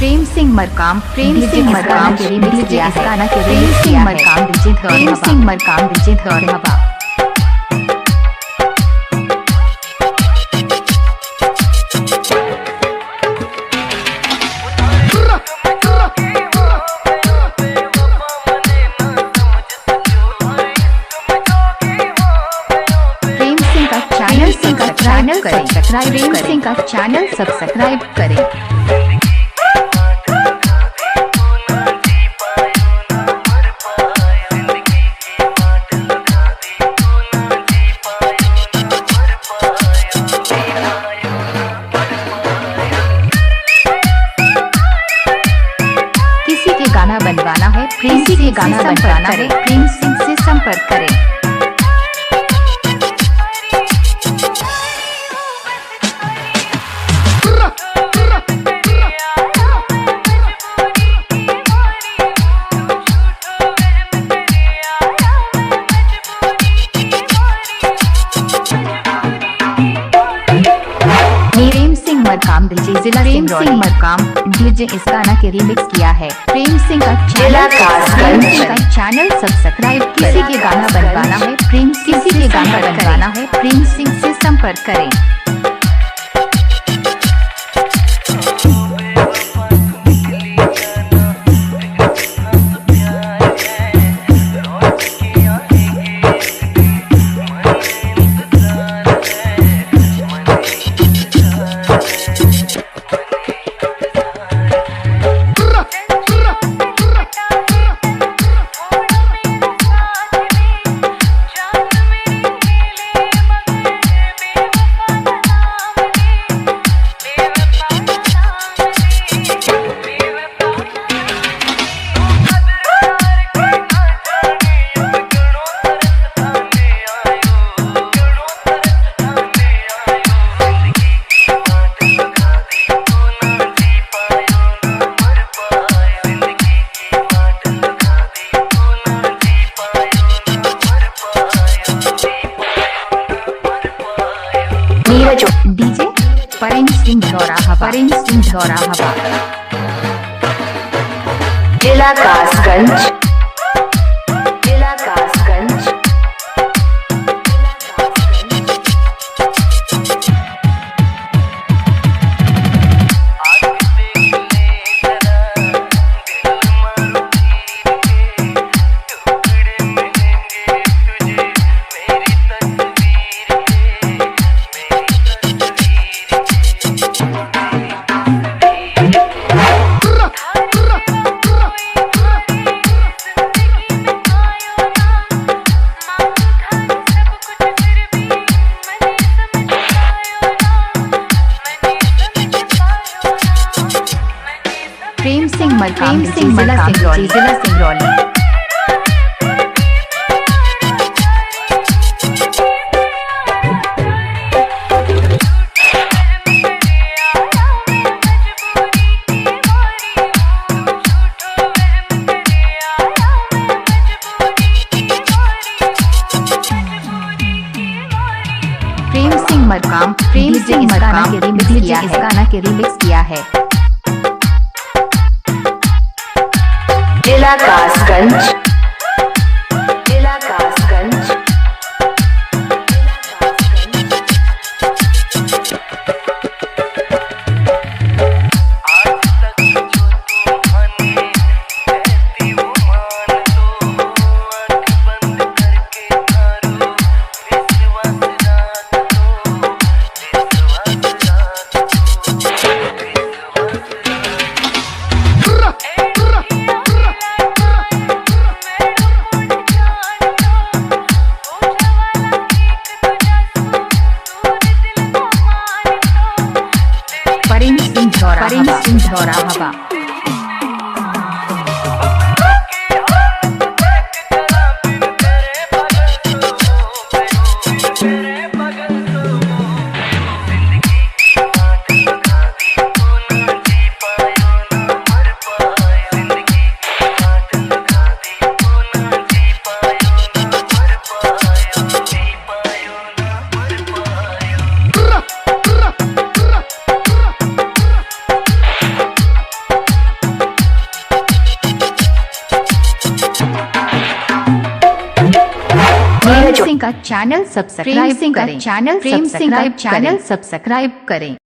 प्रेम सिंह मरकाम प्रेम सिंह मरकाम के रिमिक्स किया है गाना के प्रेम सिंह मरकाम विजित प्रेम सिंह मरकाम विजित और हवा चैनल करें सब्सक्राइब सिंह का चैनल सब्सक्राइब करें। किसी के गाना बनवाना है प्रेम से गाना बनवाना है प्रेम सिंह से संपर्क करें। प्रेम सिंह मरकाम डीजे जिला प्रेम सिंह मरकाम डीजे इस गाना के रिमिक्स किया है प्रेम सिंह का चैनल सब्सक्राइब। किसी के गाना बनवाना है प्रेम किसी के गाना बनवाना है प्रेम सिंह से संपर्क करें। डीजे प्रेम सिंह धौराहवा जिला कासगंज प्रेम सिंह मरकाम जिला सिंगरौली। प्रेम सिंह मरकाम इस गाना के रिमिक्स किया है जिला कासगंज। प्रेम सिंह धौराहवा प्रेम सिंह का चैनल सब्सक्राइब करें। चैनल सब्सक्राइब करें।